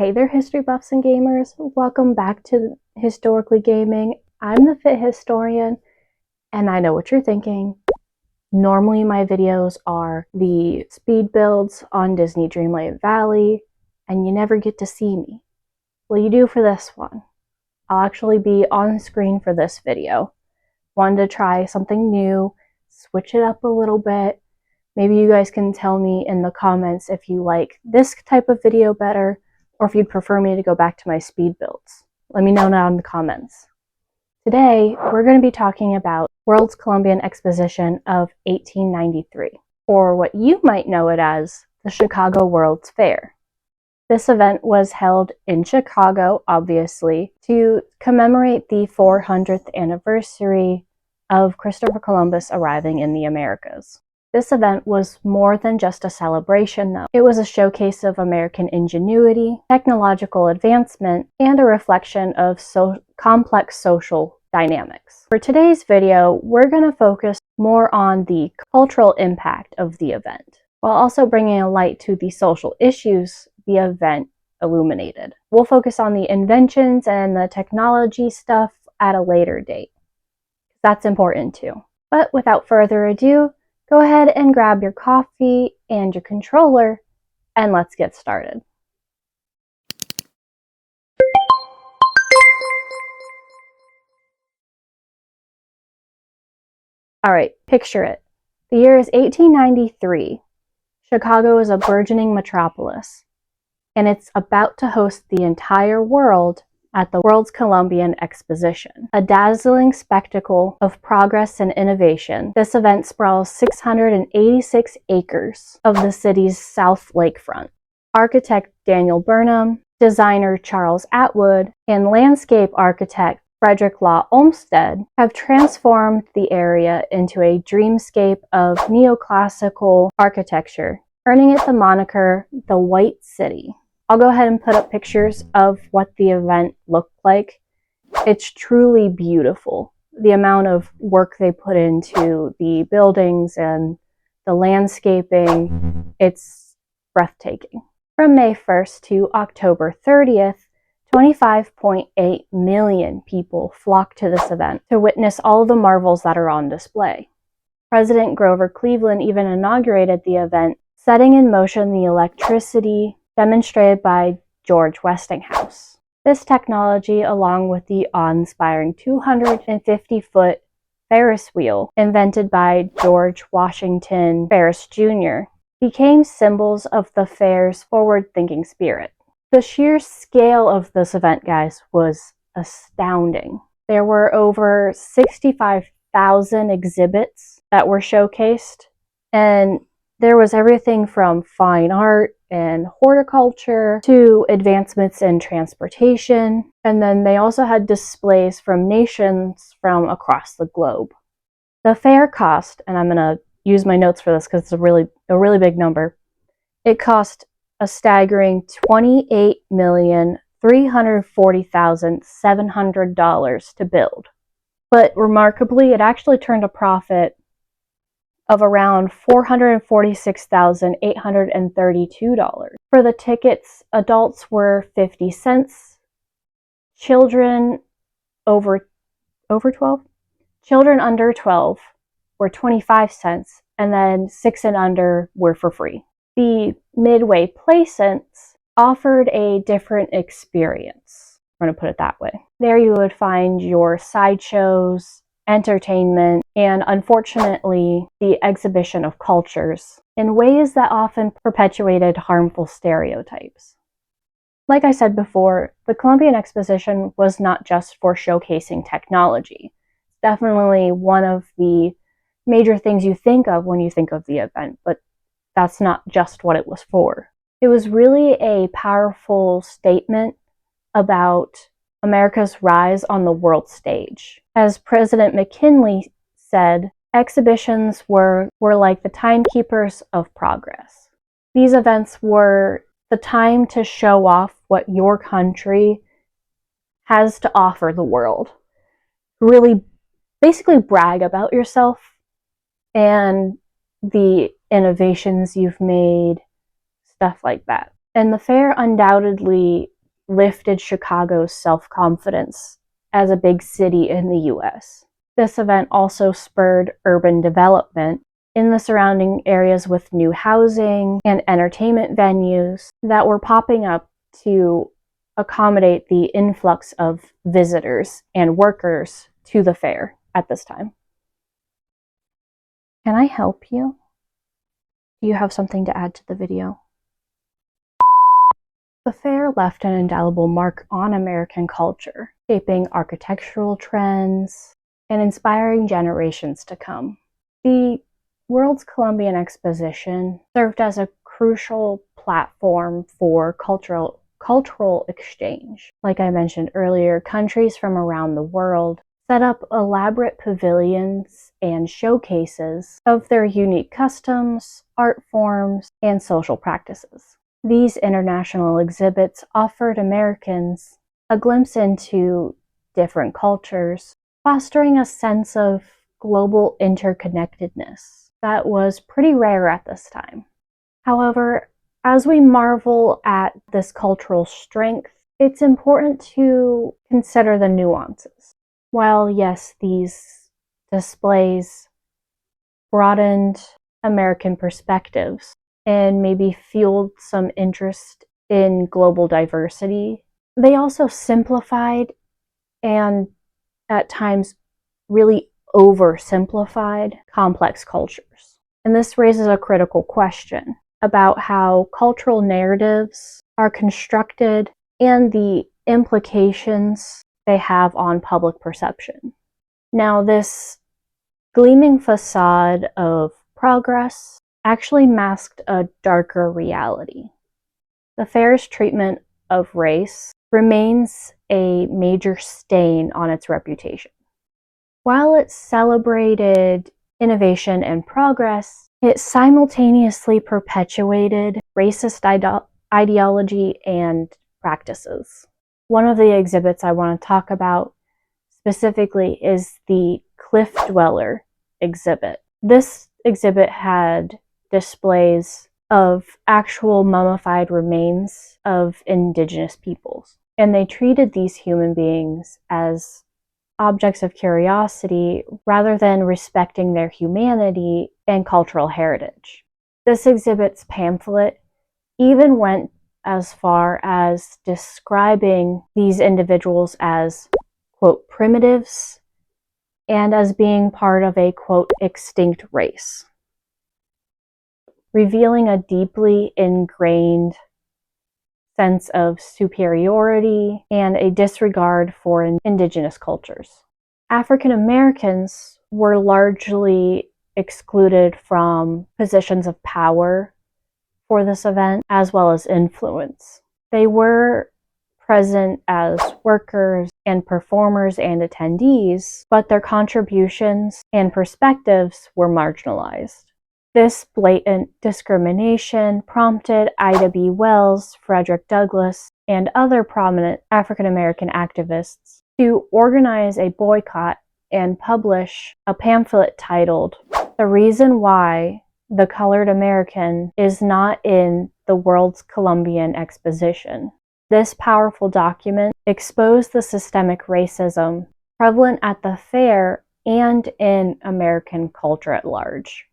Hey there, history buffs and gamers. Welcome back to Historically Gaming. I'm the Fit Historian, and I know what you're thinking. Normally my videos are the speed builds on Disney Dreamlight Valley, and you never get to see me. Well, you do for this one. I'll actually be on screen for this video. Wanted to try something new, switch it up a little bit. Maybe you guys can tell me in the comments if you like this type of video better, or if you'd prefer me to go back to my speed builds. Let me know down in the comments. Today, we're going to be talking about World's Columbian Exposition of 1893, or what you might know it as, the Chicago World's Fair. This event was held in Chicago, obviously, to commemorate the 400th anniversary of Christopher Columbus arriving in the Americas. This event was more than just a celebration, though. It was a showcase of American ingenuity, technological advancement, and a reflection of complex social dynamics. For today's video, we're going to focus more on the cultural impact of the event, while also bringing a light to the social issues the event illuminated. We'll focus on the inventions and the technology stuff at a later date. That's important too. But without further ado, go ahead and grab your coffee and your controller, and let's get started. All right, picture it. The year is 1893. Chicago is a burgeoning metropolis, and it's about to host the entire world at the World's Columbian Exposition, a dazzling spectacle of progress and innovation. This event sprawls 686 acres of the city's south lakefront. Architect Daniel Burnham, designer Charles Atwood, and landscape architect Frederick Law Olmsted have transformed the area into a dreamscape of neoclassical architecture, earning it the moniker the White City. I'll go ahead and put up pictures of what the event looked like. It's truly beautiful. The amount of work they put into the buildings and the landscaping, it's breathtaking. From May 1st to October 30th, 25.8 million people flocked to this event to witness all the marvels that are on display. President Grover Cleveland even inaugurated the event, setting in motion the electricity demonstrated by George Westinghouse. This technology, along with the awe-inspiring 250-foot Ferris wheel invented by George Washington Ferris Jr., became symbols of the fair's forward-thinking spirit. The sheer scale of this event, guys, was astounding. There were over 65,000 exhibits that were showcased, and there was everything from fine art and horticulture to advancements in transportation. And then they also had displays from nations from across the globe. The fair cost, and I'm going to use my notes for this because it's a really big number, it cost a staggering $28,340,700 to build. But remarkably, it actually turned a profit of around $446,832. For the tickets, adults were 50 cents, children under 12 were 25 cents, and then 6 and under were for free. The midway placements offered a different experience. I'm going to put it that way. There you would find your sideshows, entertainment, and unfortunately, the exhibition of cultures in ways that often perpetuated harmful stereotypes. Like I said before, the Columbian Exposition was not just for showcasing technology. It's definitely one of the major things you think of when you think of the event, but that's not just what it was for. It was really a powerful statement about America's rise on the world stage. As President McKinley said, exhibitions were like the timekeepers of progress. These events were the time to show off what your country has to offer the world. Really, basically brag about yourself and the innovations you've made, stuff like that. And the fair undoubtedly lifted Chicago's self-confidence as a big city in the US. This event also spurred urban development in the surrounding areas with new housing and entertainment venues that were popping up to accommodate the influx of visitors and workers to the fair at this time. Can I help you? Do you have something to add to the video? The fair left an indelible mark on American culture, shaping architectural trends and inspiring generations to come. The World's Columbian Exposition served as a crucial platform for cultural exchange. Like I mentioned earlier, countries from around the world set up elaborate pavilions and showcases of their unique customs, art forms, and social practices. These international exhibits offered Americans a glimpse into different cultures, fostering a sense of global interconnectedness that was pretty rare at this time. However, as we marvel at this cultural strength, it's important to consider the nuances. While yes, these displays broadened American perspectives and maybe fueled some interest in global diversity, they also simplified and at times really oversimplified complex cultures. And this raises a critical question about how cultural narratives are constructed and the implications they have on public perception. Now, this gleaming facade of progress actually masked a darker reality. The fair's treatment of race remains a major stain on its reputation. While it celebrated innovation and progress, it simultaneously perpetuated racist ideology and practices. One of the exhibits I want to talk about specifically is the Cliff Dweller exhibit. This exhibit had displays of actual mummified remains of indigenous peoples, and they treated these human beings as objects of curiosity rather than respecting their humanity and cultural heritage. This exhibit's pamphlet even went as far as describing these individuals as, quote, primitives and as being part of a, quote, extinct race, revealing a deeply ingrained sense of superiority and a disregard for indigenous cultures. African Americans were largely excluded from positions of power for this event, as well as influence. They were present as workers and performers and attendees, but their contributions and perspectives were marginalized. This blatant discrimination prompted Ida B. Wells, Frederick Douglass, and other prominent African American activists to organize a boycott and publish a pamphlet titled "The Reason Why the Colored American is Not in the World's Columbian Exposition." This powerful document exposed the systemic racism prevalent at the fair and in American culture at large.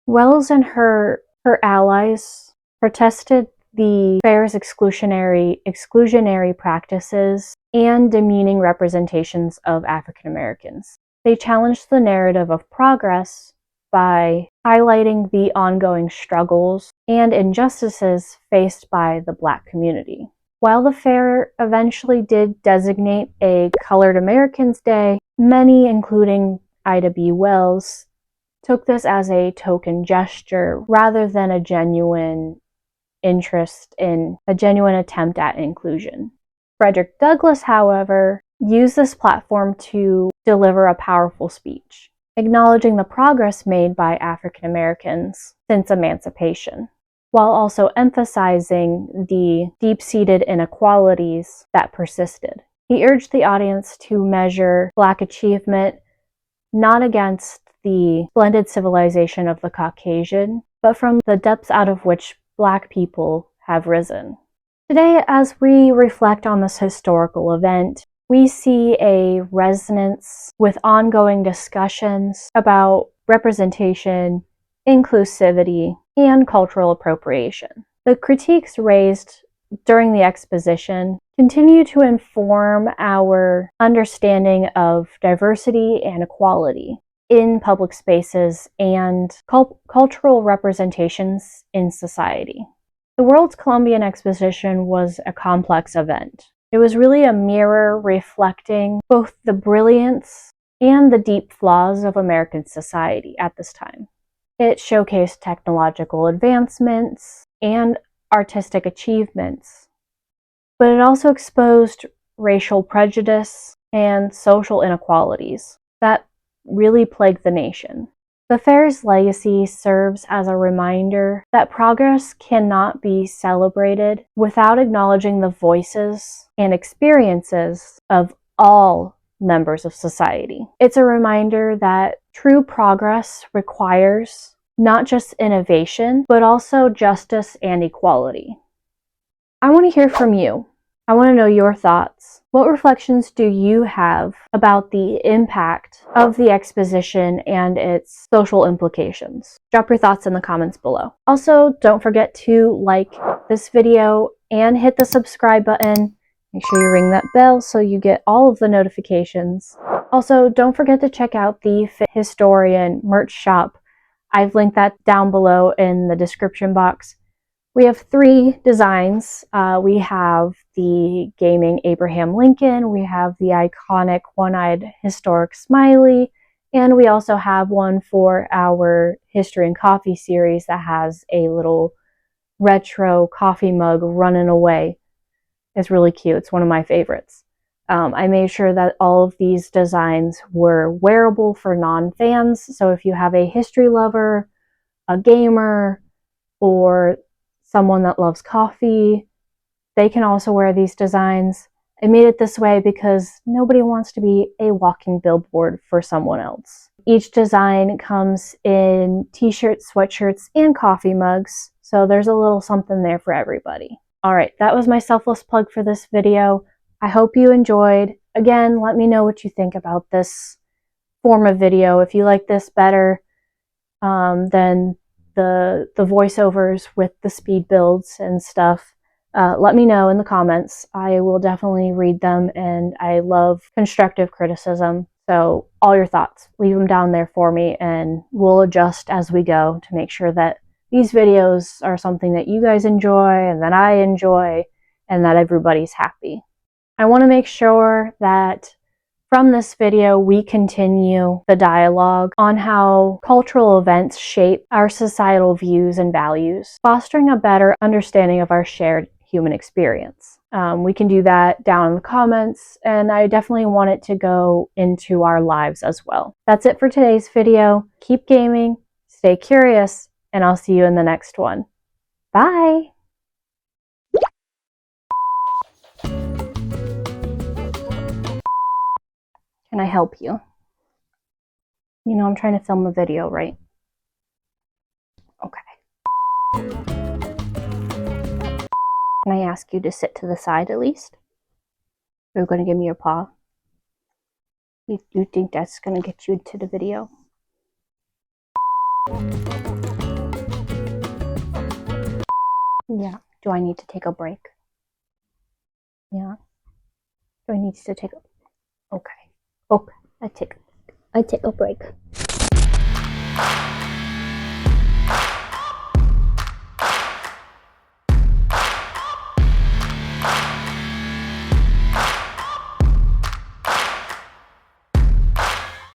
Wells and her allies protested the fair's exclusionary practices and demeaning representations of African Americans. They challenged the narrative of progress by highlighting the ongoing struggles and injustices faced by the Black community. While the fair eventually did designate a Colored Americans Day, many, including Ida B. Wells, took this as a token gesture rather than a genuine attempt at inclusion. Frederick Douglass, however, used this platform to deliver a powerful speech, acknowledging the progress made by African Americans since emancipation, while also emphasizing the deep-seated inequalities that persisted. He urged the audience to measure Black achievement not against the splendid civilization of the Caucasian, but from the depths out of which Black people have risen. Today, as we reflect on this historical event, we see a resonance with ongoing discussions about representation, inclusivity, and cultural appropriation. The critiques raised during the exposition continue to inform our understanding of diversity and equality in public spaces and cultural representations in society. The World's Columbian Exposition was a complex event. It was really a mirror reflecting both the brilliance and the deep flaws of American society at this time. It showcased technological advancements and artistic achievements, but it also exposed racial prejudice and social inequalities that really plagued the nation. The fair's legacy serves as a reminder that progress cannot be celebrated without acknowledging the voices and experiences of all members of society. It's a reminder that true progress requires not just innovation, but also justice and equality. I want to hear from you. I want to know your thoughts. What reflections do you have about the impact of the exposition and its social implications? Drop your thoughts in the comments below. Also, don't forget to like this video and hit the subscribe button. Make sure you ring that bell so you get all of the notifications. Also, don't forget to check out the Fit Historian merch shop. I've linked that down below in the description box. We have 3 designs. We have the gaming Abraham Lincoln, we have the iconic one-eyed historic smiley, and we also have one for our History and Coffee series that has a little retro coffee mug running away. It's really cute. It's one of my favorites. I made sure that all of these designs were wearable for non-fans, so if you have a history lover, a gamer, or someone that loves coffee, they can also wear these designs. I made it this way because nobody wants to be a walking billboard for someone else. Each design comes in t-shirts, sweatshirts, and coffee mugs, so there's a little something there for everybody. Alright, that was my selfless plug for this video. I hope you enjoyed. Again, let me know what you think about this form of video. If you like this better than the voiceovers with the speed builds and stuff, let me know in the comments. I will definitely read them, and I love constructive criticism. So all your thoughts, leave them down there for me, and we'll adjust as we go to make sure that these videos are something that you guys enjoy and that I enjoy and that everybody's happy. I want to make sure that from this video, we continue the dialogue on how cultural events shape our societal views and values, fostering a better understanding of our shared human experience. We can do that down in the comments, and I definitely want it to go into our lives as well. That's it for today's video. Keep gaming, stay curious, and I'll see you in the next one. Bye! Can I help you? You know I'm trying to film a video, right? Okay. Can I ask you to sit to the side at least? You're going to give me your paw? You think that's going to get you into the video? Yeah. Do I need to take a break? Yeah. Do I need to take a... Okay. Okay. I take a break.